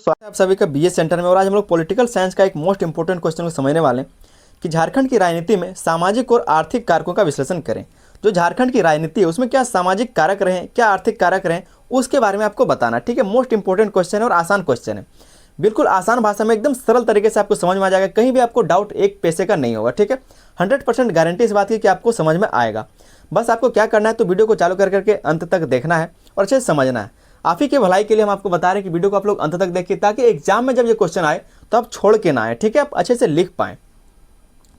स्वागत है आप सभी का बीएस सेंटर में। और आज हम लोग पॉलिटिकल साइंस का एक मोस्ट इंपोर्टेंट क्वेश्चन को समझने वाले हैं कि झारखंड की राजनीति में सामाजिक और आर्थिक कारकों का विश्लेषण करें। जो झारखंड की राजनीति है उसमें क्या सामाजिक कारक रहे, क्या आर्थिक कारक रहे, उसके बारे में आपको बताना। ठीक है, मोस्ट इंपोर्टेंट क्वेश्चन है और आसान क्वेश्चन है। बिल्कुल आसान भाषा में एकदम सरल तरीके से आपको समझ में आ जाएगा, कहीं भी आपको डाउट एक पैसे का नहीं होगा। ठीक है, 100% गारंटी इस बात की कि आपको समझ में आएगा। बस आपको क्या करना है, तो वीडियो को चालू कर करके अंत तक देखना है और अच्छे से समझना है। आप ही के भलाई के लिए हम आपको बता रहे हैं कि वीडियो को आप लोग अंत तक देखिए, ताकि एग्जाम में जब ये क्वेश्चन आए तो आप छोड़ के ना आए। ठीक है, आप अच्छे से लिख पाएं।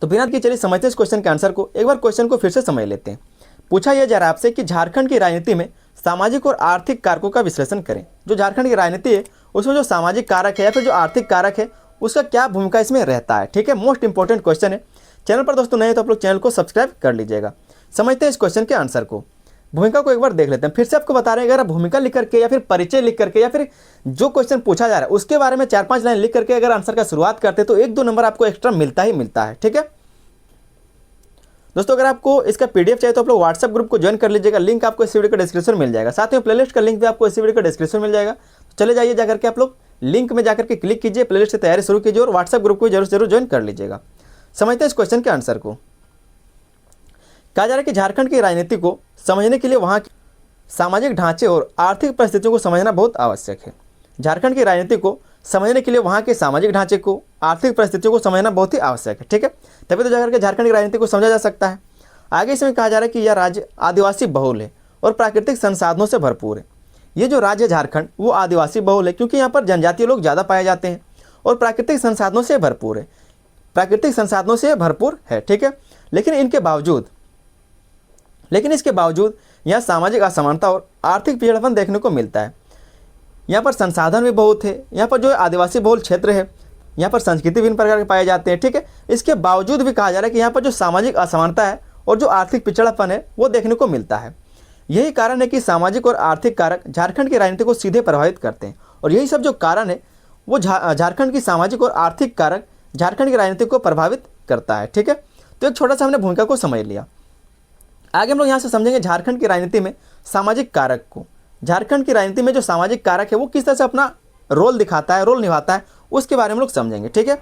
तो बिना कि चलिए समझते हैं इस क्वेश्चन के आंसर को। एक बार क्वेश्चन को फिर से समझ लेते हैं। पूछा यह जा रहा है आपसे कि झारखंड की राजनीति में सामाजिक और आर्थिक कारकों का विश्लेषण करें। जो झारखंड की राजनीति है उसमें जो सामाजिक कारक है या फिर जो आर्थिक कारक है उसका क्या भूमिका इसमें रहता है। ठीक है, मोस्ट इंपॉर्टेंट क्वेश्चन है। चैनल पर दोस्तों नए तो आप लोग चैनल को सब्सक्राइब कर लीजिएगा। समझते हैं इस क्वेश्चन के आंसर को। भूमिका को एक बार देख लेते हैं। फिर से आपको बता रहे हैं, अगर आप भूमिका लिख करके या फिर परिचय लिख करके या फिर जो क्वेश्चन पूछा जा रहा है उसके बारे में 4-5 लाइन लिख करके अगर आंसर का शुरुआत करते हैं तो 1-2 नंबर आपको एक्स्ट्रा मिलता ही मिलता है। ठीक है दोस्तों, अगर आपको इसका पीडीएफ चाहिए तो आप लोग व्हाट्सएप ग्रुप को ज्वाइन कर लीजिएगा। लिंक आपको इस वीडियो का डिस्क्रिप्शन में मिल जाएगा। साथ में प्लेलिस्ट का लिंक भी आपको इस वीडियो का डिस्क्रिप्शन में मिल जाएगा। तो चले जाइए जाकर के आप लोग लिंक में जाकर के क्लिक कीजिए, प्लेलिस्ट से तैयारी शुरू कीजिए और व्हाट्सएप ग्रुप को जरूर ज्वाइन कर लीजिएगा। समझते हैं इस क्वेश्चन के आंसर को। कहा जा रहा है कि झारखंड की राजनीति को समझने के लिए वहाँ के सामाजिक ढांचे और आर्थिक परिस्थितियों को समझना बहुत आवश्यक है। झारखंड की राजनीति को समझने के लिए वहाँ के सामाजिक ढांचे को, आर्थिक परिस्थितियों को समझना बहुत ही आवश्यक है। ठीक है, तभी तो जाकर के झारखंड की राजनीति को समझा जा सकता है। आगे इसमें कहा जा रहा है कि यह राज्य आदिवासी बहुल है और प्राकृतिक संसाधनों से भरपूर है। ये जो राज्य है झारखंड वो आदिवासी बहुल है क्योंकि यहाँ पर जनजातीय लोग ज़्यादा पाए जाते हैं और प्राकृतिक संसाधनों से भरपूर है, प्राकृतिक संसाधनों से भरपूर है। ठीक है, लेकिन इसके बावजूद यहाँ सामाजिक असमानता और आर्थिक पिछड़ापन देखने को मिलता है। यहाँ पर संसाधन भी बहुत है, यहाँ पर जो आदिवासी बहुल क्षेत्र है यहाँ पर संस्कृति विभिन्न प्रकार के पाए जाते हैं। ठीक है, इसके बावजूद भी कहा जा रहा है कि यहाँ पर जो सामाजिक असमानता है और जो आर्थिक पिछड़ापन है वो देखने को मिलता है। यही कारण है कि सामाजिक और आर्थिक कारक झारखंड की राजनीति को सीधे प्रभावित करते हैं और यही सब जो कारण है वो झारखंड की सामाजिक और आर्थिक कारक झारखंड की राजनीति को प्रभावित करता है। ठीक है, तो एक छोटा सा हमने भूमिका को समझ लिया। आगे हम लोग यहाँ से समझेंगे झारखंड की राजनीति में सामाजिक कारक को। झारखंड की राजनीति में जो सामाजिक कारक है वो किस तरह से अपना रोल निभाता है उसके बारे में लोग समझेंगे। ठीक है,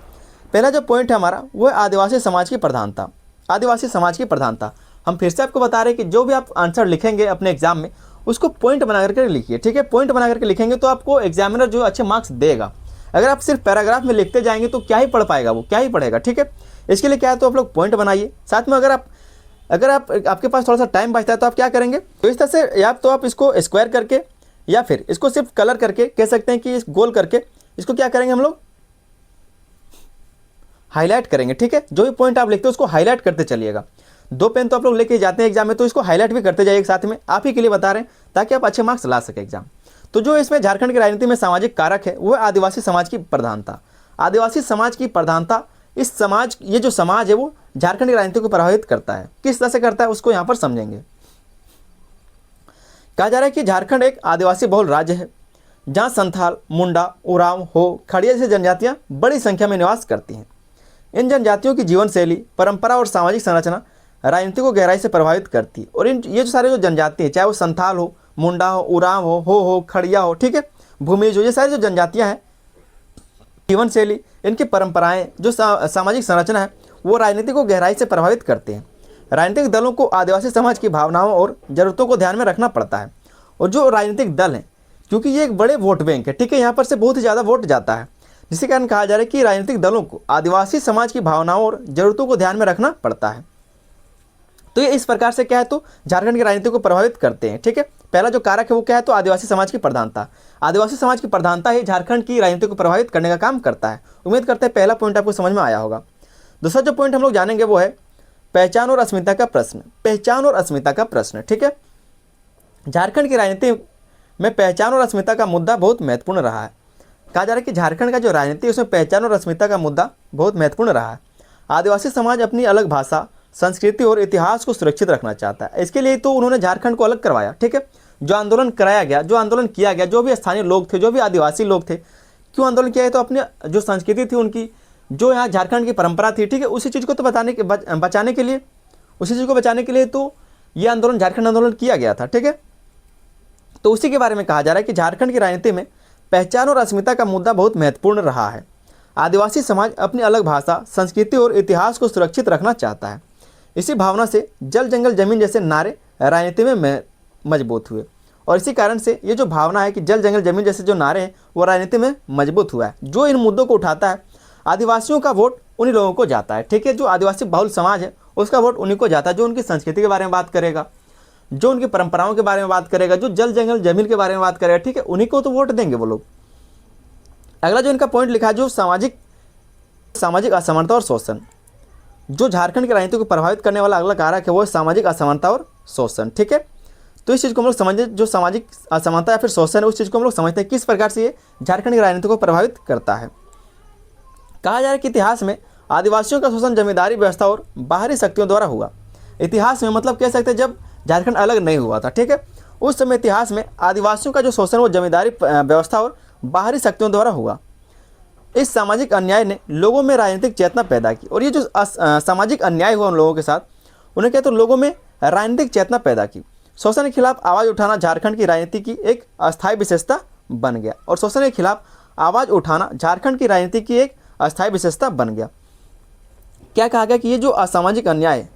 पहला जो पॉइंट है हमारा वो है आदिवासी समाज की प्रधानता। आदिवासी समाज की प्रधानता हम फिर से आपको बता रहे हैं कि जो भी आप आंसर लिखेंगे अपने एग्जाम में उसको पॉइंट बना करके लिखिए। ठीक है, पॉइंट बना करके लिखेंगे तो आपको एग्जामिनर जो अच्छे मार्क्स देगा। अगर आप सिर्फ पैराग्राफ में लिखते जाएंगे तो क्या ही पढ़ पाएगा वो, क्या ही पढ़ेगा। ठीक है, इसके लिए क्या है तो आप लोग पॉइंट बनाइए। साथ में अगर आपके पास थोड़ा सा टाइम बचता है तो आप क्या करेंगे, तो इस तरह से या तो आप इसको स्क्वायर करके या फिर इसको सिर्फ कलर करके कह सकते हैं कि इस गोल करके इसको क्या करेंगे हम लोग हाईलाइट करेंगे। ठीक है, जो भी पॉइंट आप लिखते हो उसको हाईलाइट करते चलिएगा। 2 पेन तो आप लोग लेके जाते हैं एग्जाम में, तो इसको हाईलाइट भी करते जाइए साथ में। आप ही के लिए बता रहे हैं ताकि आप अच्छे मार्क्स ला सके एग्जाम। तो जो इसमें झारखंड की राजनीति में सामाजिक कारक है वो है आदिवासी समाज की प्रधानता। आदिवासी समाज की प्रधानता, ये जो समाज है वो झारखंड की राजनीति को प्रभावित करता है। किस तरह से करता है उसको यहाँ पर समझेंगे। कहा जा रहा है कि झारखंड एक आदिवासी बहुल राज्य है जहाँ संथाल, मुंडा, उरांव, हो, खड़िया जैसी जनजातियाँ बड़ी संख्या में निवास करती हैं। इन जनजातियों की जीवन शैली, परंपरा और सामाजिक संरचना राजनीति को गहराई से प्रभावित करती है। और ये जो सारे जो जनजाति है, चाहे वो संथाल हो, मुंडा हो, उरांव हो, खड़िया हो, ठीक है, भूमिज हो, ये सारी जो जनजातियाँ हैं, जीवन शैली, इनकी परंपराएं, जो सामाजिक संरचना है वो राजनीति को गहराई से प्रभावित करते हैं। राजनीतिक दलों को आदिवासी समाज की भावनाओं और ज़रूरतों को ध्यान में रखना पड़ता है। और जो राजनीतिक दल हैं, क्योंकि ये एक बड़े वोट बैंक है, ठीक है, यहाँ पर से बहुत ही ज़्यादा वोट जाता है, जिसके कारण कहा जा रहा है कि राजनीतिक दलों को आदिवासी समाज की भावनाओं और ज़रूरतों को ध्यान में रखना पड़ता है। तो ये इस प्रकार से क्या है तो झारखंड की राजनीति को प्रभावित करते हैं। ठीक है, पहला जो कारक है वो क्या है तो आदिवासी समाज की प्रधानता। आदिवासी समाज की प्रधानता ही झारखंड की राजनीति को प्रभावित करने का काम करता है। उम्मीद करते हैं पहला पॉइंट आपको समझ में आया होगा। दूसरा जो पॉइंट हम लोग जानेंगे वो है पहचान और अस्मिता का प्रश्न। पहचान और अस्मिता का प्रश्न, ठीक है, झारखंड की राजनीति में पहचान और अस्मिता का मुद्दा बहुत महत्वपूर्ण रहा है। कहा जा रहा है कि झारखंड का जो राजनीति है उसमें पहचान और अस्मिता का मुद्दा बहुत महत्वपूर्ण रहा है। आदिवासी समाज अपनी अलग भाषा, संस्कृति और इतिहास को सुरक्षित रखना चाहता है। इसके लिए तो उन्होंने झारखंड को अलग करवाया। ठीक है, जो आंदोलन कराया गया, जो आंदोलन किया गया, जो भी स्थानीय लोग थे, जो भी आदिवासी लोग थे, क्यों आंदोलन किया है तो अपनी जो संस्कृति थी उनकी, जो यहाँ झारखंड की परंपरा थी, ठीक है, उसी चीज़ को तो बचाने के लिए, उसी चीज़ को बचाने के लिए तो ये आंदोलन, झारखंड आंदोलन किया गया था। ठीक है, तो उसी के बारे में कहा जा रहा है कि झारखंड की राजनीति में पहचान और अस्मिता का मुद्दा बहुत महत्वपूर्ण रहा है। आदिवासी समाज अपनी अलग भाषा, संस्कृति और इतिहास को सुरक्षित रखना चाहता है। इसी भावना से जल जंगल जमीन जैसे नारे राजनीति में मजबूत हुए, और इसी कारण से ये जो भावना है कि जल जंगल जमीन जैसे जो नारे हैं वो राजनीति में मजबूत हुआ है। जो इन मुद्दों को उठाता है, आदिवासियों का वोट उन्हीं लोगों को जाता है। ठीक है, जो आदिवासी बहुल समाज है उसका वोट उन्हीं को जाता है, जो उनकी संस्कृति के बारे में बात करेगा, जो उनकी परंपराओं के बारे में बात करेगा, जो जल जंगल जमीन के बारे में बात करेगा। ठीक है, उन्हीं को तो वोट देंगे वो लोग। अगला जो इनका पॉइंट लिखा है, जो सामाजिक असमानता और शोषण, जो झारखंड की राजनीति को प्रभावित करने वाला अगला कारक है वो है सामाजिक असमानता और शोषण। ठीक है, तो इस चीज़ को हम लोग समझें, जो सामाजिक असमानता या फिर शोषण है उस चीज़ को हम लोग समझते हैं किस प्रकार से ये झारखंड की राजनीति को प्रभावित करता है। कहा जा रहा है कि इतिहास में आदिवासियों का शोषण जमींदारी व्यवस्था और बाहरी शक्तियों द्वारा हुआ। इतिहास में मतलब कह सकते हैं जब झारखंड अलग नहीं हुआ था। ठीक है, उस समय इतिहास में आदिवासियों का जो शोषण वो जमींदारी व्यवस्था और बाहरी शक्तियों द्वारा हुआ। इस सामाजिक अन्याय ने लोगों में राजनीतिक चेतना पैदा की, और ये जो सामाजिक अन्याय हुआ उन लोगों के साथ, उन्हें क्या तो लोगों में राजनीतिक चेतना पैदा की। शोषण के खिलाफ आवाज़ उठाना झारखंड की राजनीति की एक अस्थायी विशेषता बन गया, और शोषण के खिलाफ आवाज़ उठाना झारखंड की राजनीति की एक अस्थायी विशेषता बन गया। क्या कहा गया कि ये जो असामाजिक अन्याय है,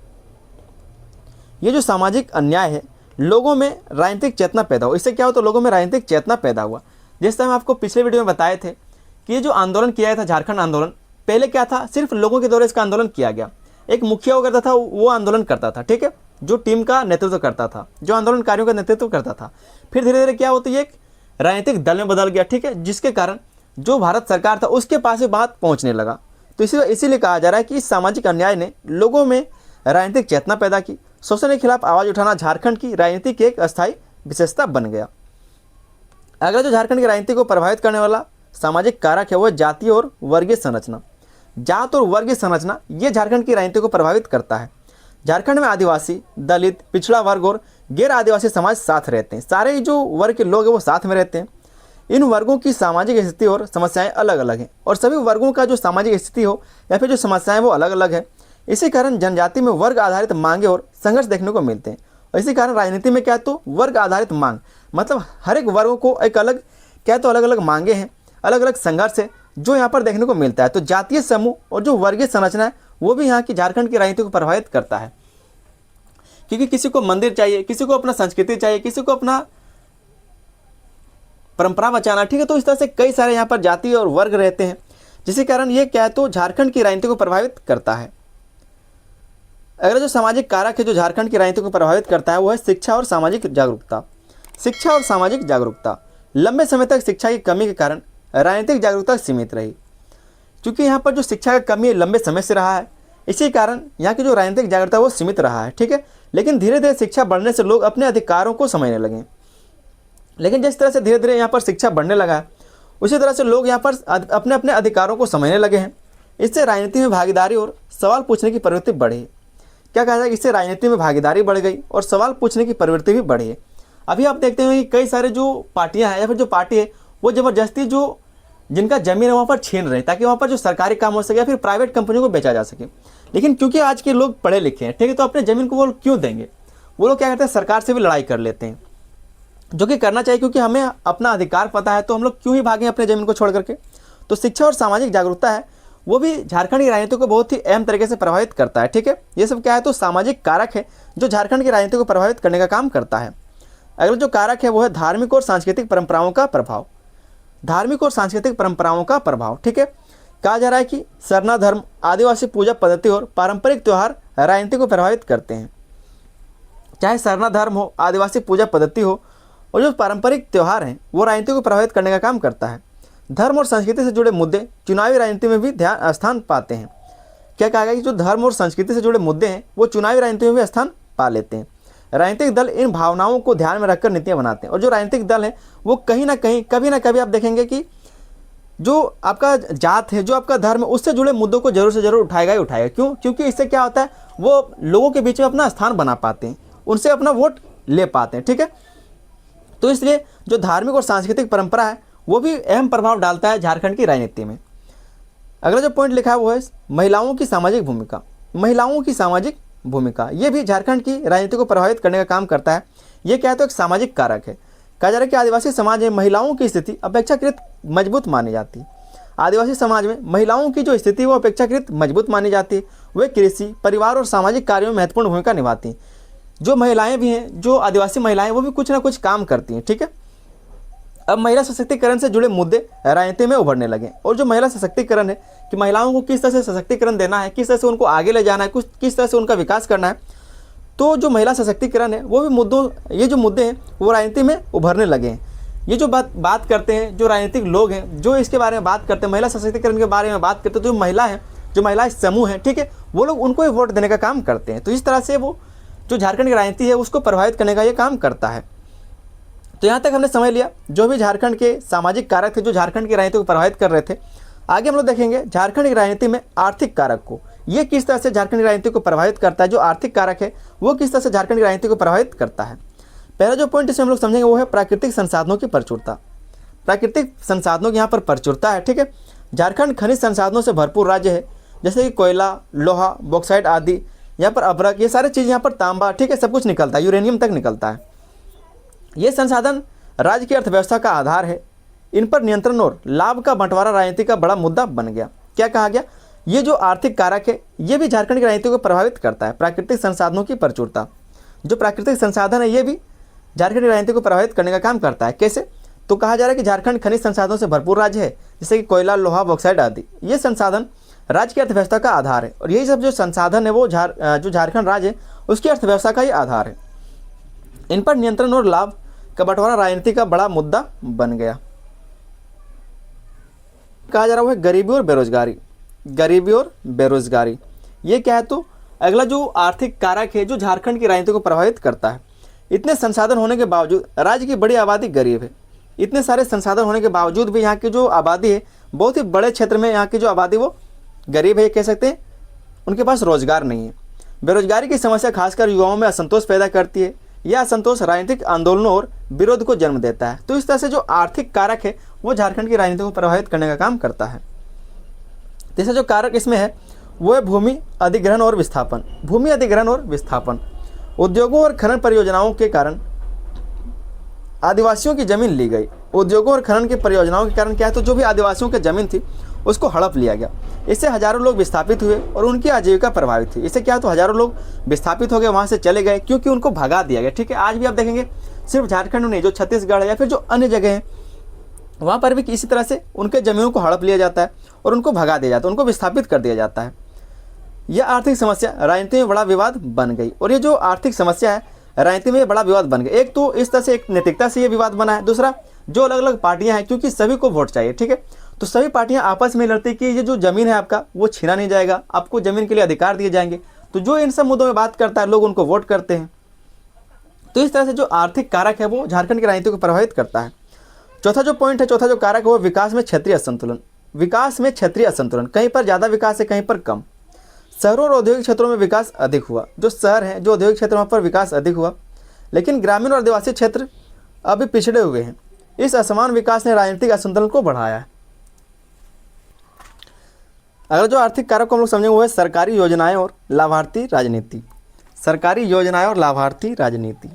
ये जो सामाजिक अन्याय है, लोगों में राजनीतिक चेतना पैदा हुआ। इससे क्या हो, तो लोगों में राजनीतिक चेतना पैदा हुआ। जिस टाइम आपको पिछले वीडियो में बताए थे कि ये जो आंदोलन किया गया था, झारखंड आंदोलन, पहले क्या था, सिर्फ लोगों के द्वारा इसका आंदोलन किया गया। एक मुखिया हुआ करता था, वो आंदोलन करता था। ठीक है, जो टीम का नेतृत्व करता था, जो आंदोलनकारियों का नेतृत्व करता था। फिर धीरे धीरे क्या होता है, ये एक राजनीतिक दल में बदल गया। ठीक है, जिसके कारण जो भारत सरकार था उसके पास ये बात पहुंचने लगा। तो इसीलिए कहा जा रहा है कि इस सामाजिक अन्याय ने लोगों में राजनीतिक चेतना पैदा की। शोषण के खिलाफ आवाज़ उठाना झारखंड की राजनीति की एक अस्थायी विशेषता बन गया। अगला जो झारखंड की राजनीति को प्रभावित करने वाला सामाजिक कारक है वो जातीय और वर्गीय संरचना। जात और वर्गीय संरचना ये झारखंड की राजनीति को प्रभावित करता है। झारखंड में आदिवासी, दलित, पिछड़ा वर्ग और गैर आदिवासी समाज साथ रहते हैं। सारे जो वर्ग के लोग हैं वो साथ में रहते हैं। इन वर्गों की सामाजिक स्थिति और समस्याएं अलग अलग हैं, और सभी वर्गों का जो सामाजिक स्थिति हो या फिर जो समस्याएं वो अलग अलग है। इसी कारण जनजाति में वर्ग आधारित मांगे और संघर्ष देखने को मिलते हैं। और इसी कारण राजनीति में क्या है, तो वर्ग आधारित मांग, मतलब हर एक वर्गों को एक अलग क्या है, तो अलग अलग मांगे हैं, अलग अलग संघर्ष है जो यहाँ पर देखने को मिलता है। तो जातीय समूह और जो वर्गीय संरचना है वो भी यहाँ की झारखंड की राजनीति को प्रभावित करता है, क्योंकि किसी को मंदिर चाहिए, किसी को अपना संस्कृति चाहिए, किसी को अपना परंपरा बचाना। ठीक है, तो इस तरह से कई सारे यहाँ पर जाति और वर्ग रहते हैं, जिसके कारण ये क्या है, तो झारखंड की राजनीति को प्रभावित करता है। अगला जो सामाजिक कारक है जो झारखंड की राजनीति को प्रभावित करता है वो है शिक्षा और सामाजिक जागरूकता। शिक्षा और सामाजिक जागरूकता, लंबे समय तक शिक्षा की कमी के कारण राजनीतिक जागरूकता सीमित रही। क्योंकि यहाँ पर जो शिक्षा का कमी लंबे समय से रहा है, इसी कारण यहाँ की जो राजनीतिक जागरूकता वो सीमित रहा है। ठीक है, लेकिन धीरे धीरे शिक्षा बढ़ने से लोग अपने अधिकारों को समझने लगे। लेकिन जिस तरह से धीरे धीरे यहाँ पर शिक्षा बढ़ने लगा है, उसी तरह से लोग यहाँ पर अपने अपने अधिकारों को समझने लगे हैं। इससे राजनीति में भागीदारी और सवाल पूछने की प्रवृत्ति बढ़ी। क्या कहा जाए, इससे राजनीति में भागीदारी बढ़ गई और सवाल पूछने की प्रवृत्ति भी बढ़ी है। अभी आप देखते हैं कि कई सारे जो पार्टियां हैं या फिर जो पार्टी है वो ज़बरदस्ती जो जिनका जमीन है वहाँ पर छीन रहे हैं, ताकि वहाँ पर जो सरकारी काम हो सके या फिर प्राइवेट कंपनियों को बेचा जा सके। लेकिन क्योंकि आज के लोग पढ़े लिखे हैं, ठीक है, तो अपने ज़मीन को वो क्यों देंगे। वो लोग क्या करते हैं, सरकार से भी लड़ाई कर लेते हैं, जो कि करना चाहिए, क्योंकि हमें अपना अधिकार पता है, तो हम लोग क्यों ही भागें अपने ज़मीन को छोड़ करके। तो शिक्षा और सामाजिक जागरूकता है वो भी झारखंड की राजनीति को बहुत ही अहम तरीके से प्रभावित करता है। ठीक है, ये सब क्या है, तो सामाजिक कारक है जो झारखंड की राजनीति को प्रभावित करने का काम करता है। अगला जो कारक है वो है धार्मिक और सांस्कृतिक परंपराओं का प्रभाव। धार्मिक और सांस्कृतिक परंपराओं का प्रभाव, ठीक है, कहा जा रहा है कि सरना धर्म, आदिवासी पूजा पद्धति और पारंपरिक त्यौहार राजनीति को प्रभावित करते हैं। चाहे सरना धर्म हो, आदिवासी पूजा पद्धति हो, और जो पारंपरिक त्यौहार हैं वो राजनीति को प्रभावित करने का काम करता है। धर्म और संस्कृति से जुड़े मुद्दे चुनावी राजनीति में भी स्थान पाते हैं। क्या कहा गया कि जो धर्म और संस्कृति से जुड़े मुद्दे हैं वो चुनावी राजनीति में भी स्थान पा लेते हैं। राजनीतिक दल इन भावनाओं को ध्यान में रखकर नीतियां बनाते हैं, और जो राजनीतिक दल है वो कहीं ना कहीं कभी ना कभी आप देखेंगे कि जो आपका जात है, जो आपका धर्म है, उससे जुड़े मुद्दों को जरूर से जरूर उठाएगा ही उठाएगा। क्यों? क्योंकि इससे क्या होता है, वो लोगों के बीच में अपना स्थान बना पाते हैं, उनसे अपना वोट ले पाते हैं। ठीक है, तो इसलिए जो धार्मिक और सांस्कृतिक परंपरा है वो भी अहम प्रभाव डालता है झारखंड की राजनीति में। अगला जो पॉइंट लिखा है वो है महिलाओं की सामाजिक भूमिका। महिलाओं की सामाजिक भूमिका ये भी झारखंड की राजनीति को प्रभावित करने का काम करता है। ये क्या है, तो एक सामाजिक कारक है। कहा जा रहा है कि आदिवासी समाज में महिलाओं की स्थिति अपेक्षाकृत मजबूत मानी जाती है। आदिवासी समाज में महिलाओं की जो स्थिति वो अपेक्षाकृत मजबूत मानी जाती है। वे कृषि, परिवार और सामाजिक कार्यों में महत्वपूर्ण भूमिका निभाती हैं। जो महिलाएं भी हैं, जो आदिवासी महिलाएं, वो भी कुछ ना कुछ काम करती हैं। ठीक है, अब महिला सशक्तिकरण से जुड़े मुद्दे राजनीति में उभरने लगे। और जो महिला सशक्तिकरण है कि महिलाओं को किस तरह से सशक्तिकरण देना है, किस तरह से उनको आगे ले जाना है, किस तरह से उनका विकास करना है, तो जो महिला सशक्तिकरण है वो भी ये जो मुद्दे हैं वो राजनीति में उभरने लगे हैं। ये जो बात करते हैं, जो राजनीतिक लोग हैं जो इसके बारे में बात करते हैं, महिला सशक्तिकरण के बारे में बात करते हैं, तो जो महिला है, जो महिला समूह है, ठीक है, वो लोग उनको ही वोट देने का काम करते हैं। तो इस तरह से वो जो झारखंड की राजनीति है उसको प्रभावित करने का ये काम करता है। तो यहाँ तक हमने समझ लिया जो भी झारखंड के सामाजिक कारक थे, जो झारखंड की राजनीति को प्रभावित कर रहे थे। आगे हम लोग देखेंगे झारखंड की राजनीति में आर्थिक कारक को, ये किस तरह से झारखंड की राजनीति को प्रभावित करता है। जो आर्थिक कारक है वो किस तरह से झारखंड की राजनीति को प्रभावित करता है। पहला जो पॉइंट इसमें हम लोग समझेंगे वो है प्राकृतिक संसाधनों की प्रचुरता। प्राकृतिक संसाधनों की यहाँ पर प्रचुरता है। ठीक है, झारखंड खनिज संसाधनों से भरपूर राज्य है, जैसे कि कोयला, लोहा, बॉक्साइट आदि, यहाँ पर अभ्रक, ये सारे चीज़, यहाँ पर तांबा, ठीक है, सब कुछ निकलता है, यूरेनियम तक निकलता है। ये संसाधन राज्य की अर्थव्यवस्था का आधार है। इन पर नियंत्रण और लाभ का बंटवारा राजनीति का बड़ा मुद्दा बन गया। क्या कहा गया, ये जो आर्थिक कारक है ये भी झारखंड की राजनीति को प्रभावित करता है। प्राकृतिक संसाधनों की प्रचुरता, जो प्राकृतिक संसाधन है ये भी झारखंड की राजनीति को प्रभावित करने का काम करता है। कैसे, तो कहा जा रहा है कि झारखंड खनिज संसाधनों से भरपूर राज्य है, जैसे कि कोयला, लोहा, बॉक्साइट आदि। ये संसाधन राज्य की अर्थव्यवस्था का आधार है और यही सब जो संसाधन है वो जो झारखंड राज्य है उसकी अर्थव्यवस्था का ही आधार है। इन पर नियंत्रण और लाभ का बंटवारा राजनीति का बड़ा मुद्दा बन गया। कहा जा रहा है गरीबी और बेरोजगारी। गरीबी और बेरोजगारी ये क्या है, तो अगला जो आर्थिक कारक है जो झारखंड की राजनीति को प्रभावित करता है। इतने संसाधन होने के बावजूद राज्य की बड़ी आबादी गरीब है। इतने सारे संसाधन होने के बावजूद भी यहाँ की जो आबादी है, बहुत ही बड़े क्षेत्र में यहाँ की जो आबादी वो गरीब है, कह सकते हैं। उनके पास रोजगार नहीं है। बेरोजगारी की समस्या खासकर युवाओं में असंतोष पैदा करती है। यह असंतोष राजनीतिक आंदोलनों और विरोध को जन्म देता है। तो इस तरह से जो आर्थिक कारक है वो झारखंड की राजनीति को प्रभावित करने का काम करता है। तीसरा जो कारक इसमें है वो है भूमि अधिग्रहण और विस्थापन। भूमि अधिग्रहण और विस्थापन, उद्योगों और खनन परियोजनाओं के कारण आदिवासियों की जमीन ली गई। उद्योगों और खनन की परियोजनाओं के कारण क्या है, तो जो भी आदिवासियों की जमीन थी उसको हड़प लिया गया। इससे हजारों लोग विस्थापित हुए और उनकी आजीविका प्रभावित हुई। इससे क्या, तो हजारों लोग विस्थापित हो गए, वहाँ से चले गए क्योंकि उनको भगा दिया गया। ठीक है, आज भी आप देखेंगे सिर्फ झारखंड में नहीं, जो छत्तीसगढ़ है या फिर जो अन्य जगह हैं वहाँ पर भी इसी तरह से उनके ज़मीनों को हड़प लिया जाता है और उनको भगा दिया जाता है, उनको विस्थापित कर दिया जाता है। यह आर्थिक समस्या राजनीति में बड़ा विवाद बन गई। और ये जो आर्थिक समस्या है राजनीति में बड़ा विवाद बन गया। एक तो इस तरह से एक नैतिकता से ये विवाद बना है। दूसरा, जो अलग अलग पार्टियां हैं, क्योंकि सभी को वोट चाहिए, ठीक है, तो सभी पार्टियां आपस में लड़ती कि ये जो ज़मीन है आपका वो छीना नहीं जाएगा, आपको ज़मीन के लिए अधिकार दिए जाएंगे। तो जो इन सब मुद्दों में बात करता है लोग उनको वोट करते हैं। तो इस तरह से जो आर्थिक कारक है वो झारखंड की राजनीति को प्रभावित करता है। चौथा जो पॉइंट है, चौथा जो कारक है वो विकास में क्षेत्रीय असंतुलन। विकास में क्षेत्रीय असंतुलन, कहीं पर ज़्यादा विकास है, कहीं पर कम। शहरों और औद्योगिक क्षेत्रों में विकास अधिक हुआ। जो शहर हैं, जो औद्योगिक क्षेत्र, वहाँ पर विकास अधिक हुआ, लेकिन ग्रामीण और आदिवासी क्षेत्र अभी पिछड़े हुए हैं। इस असमान विकास ने राजनीतिक असंतुलन को बढ़ाया है। अगर जो आर्थिक कारक को हम लोग समझेंगे वो है सरकारी योजनाएं और लाभार्थी राजनीति। सरकारी योजनाएं और लाभार्थी राजनीति,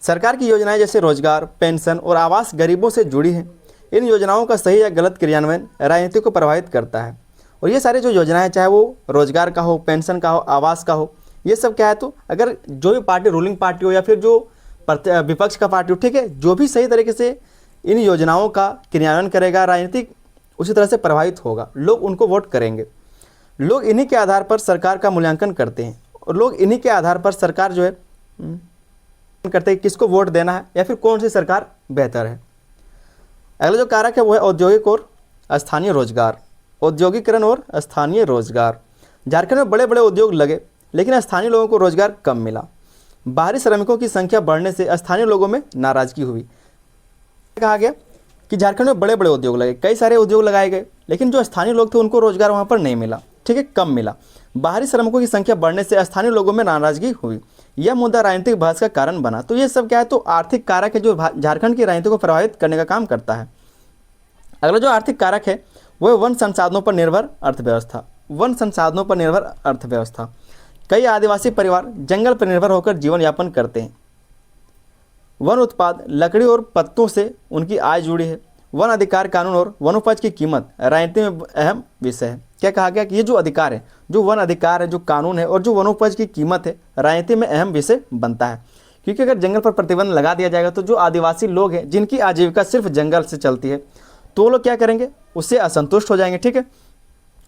सरकार की योजनाएं जैसे रोजगार, पेंशन और आवास गरीबों से जुड़ी हैं। इन योजनाओं का सही या गलत क्रियान्वयन राजनीति को प्रभावित करता है। और ये सारे जो योजनाएं, चाहे वो रोजगार का हो, पेंशन का हो, आवास का हो, ये सब क्या है, तो अगर जो भी पार्टी रूलिंग पार्टी हो या फिर जो विपक्ष का पार्टी हो, ठीक है, जो भी सही तरीके से इन योजनाओं का क्रियान्वयन करेगा, राजनीतिक उसी तरह से प्रभावित होगा, लोग उनको वोट करेंगे। लोग इन्हीं के आधार पर सरकार का मूल्यांकन करते हैं और लोग इन्हीं के आधार पर सरकार जो है करते हैं किसको वोट देना है या फिर कौन सी सरकार बेहतर है। अगला जो कारक है वो है औद्योगिक और स्थानीय रोजगार। औद्योगिकरण और स्थानीय रोजगार, झारखंड में बड़े बड़े उद्योग लगे लेकिन स्थानीय लोगों को रोजगार कम मिला। बाहरी श्रमिकों की संख्या बढ़ने से स्थानीय लोगों में नाराजगी हुई। कहा गया कि झारखंड में बड़े बड़े उद्योग लगे, कई सारे उद्योग लगाए गए, लेकिन जो स्थानीय लोग थे उनको रोजगार वहाँ पर नहीं मिला, ठीक है, कम मिला। बाहरी श्रमिकों की संख्या बढ़ने से स्थानीय लोगों में नाराजगी हुई। यह मुद्दा राजनीतिक बहस का कारण बना। तो ये सब क्या है, तो आर्थिक कारक है जो झारखंड की राजनीति को प्रभावित करने का काम करता है। अगला जो आर्थिक कारक है वो है वन संसाधनों पर निर्भर अर्थव्यवस्था। वन संसाधनों पर निर्भर अर्थव्यवस्था, कई आदिवासी परिवार जंगल पर निर्भर होकर जीवन यापन करते हैं। वन उत्पाद लकड़ी और पत्तों से उनकी आय जुड़ी है। वन अधिकार कानून और वनोपज की कीमत राजनीति में अहम विषय है। क्या कहा गया कि ये जो अधिकार है, जो वन अधिकार है, जो कानून है और जो वनोपज की कीमत है, राजनीति में अहम विषय बनता है। क्योंकि अगर जंगल पर प्रतिबंध लगा दिया जाएगा तो जो आदिवासी लोग हैं जिनकी आजीविका सिर्फ जंगल से चलती है, तो वो लोग क्या करेंगे, उससे असंतुष्ट हो जाएंगे। ठीक है,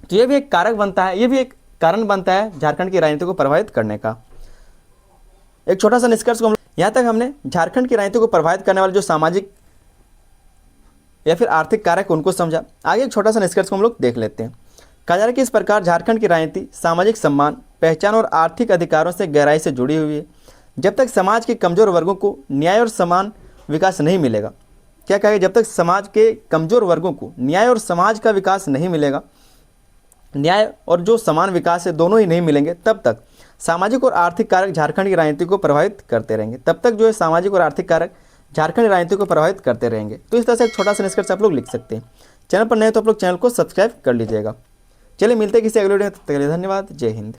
तो ये भी एक कारक बनता है, ये भी एक कारण बनता है झारखंड की राजनीति को प्रभावित करने का। एक छोटा सा निष्कर्ष को यहाँ तक हमने झारखंड की राजनीति को प्रभावित करने वाले जो सामाजिक या फिर आर्थिक कारक उनको समझा। आगे एक छोटा सा निष्कर्ष को हम लोग देख लेते हैं। कहा जा रहा है कि इस प्रकार झारखंड की राजनीति सामाजिक सम्मान, पहचान और आर्थिक अधिकारों से गहराई से जुड़ी हुई है। जब तक समाज के कमजोर वर्गों को न्याय और समान विकास नहीं मिलेगा, क्या कहेगा, जब तक समाज के कमजोर वर्गों को न्याय और समाज का विकास नहीं मिलेगा, न्याय और जो समान विकास है दोनों ही नहीं मिलेंगे, तब तक सामाजिक और आर्थिक कारक झारखंड की राजनीति को प्रभावित करते रहेंगे। तब तक जो है सामाजिक और आर्थिक कारक झारखंड की राजनीति को प्रभावित करते रहेंगे। तो इस तरह से एक छोटा सा निष्कर्ष आप लोग लिख सकते हैं। चैनल पर नए तो आप लोग चैनल को सब्सक्राइब कर लीजिएगा। चलिए मिलते हैं किसी अगले वीडियो में, तब तक के लिए धन्यवाद। जय हिंद।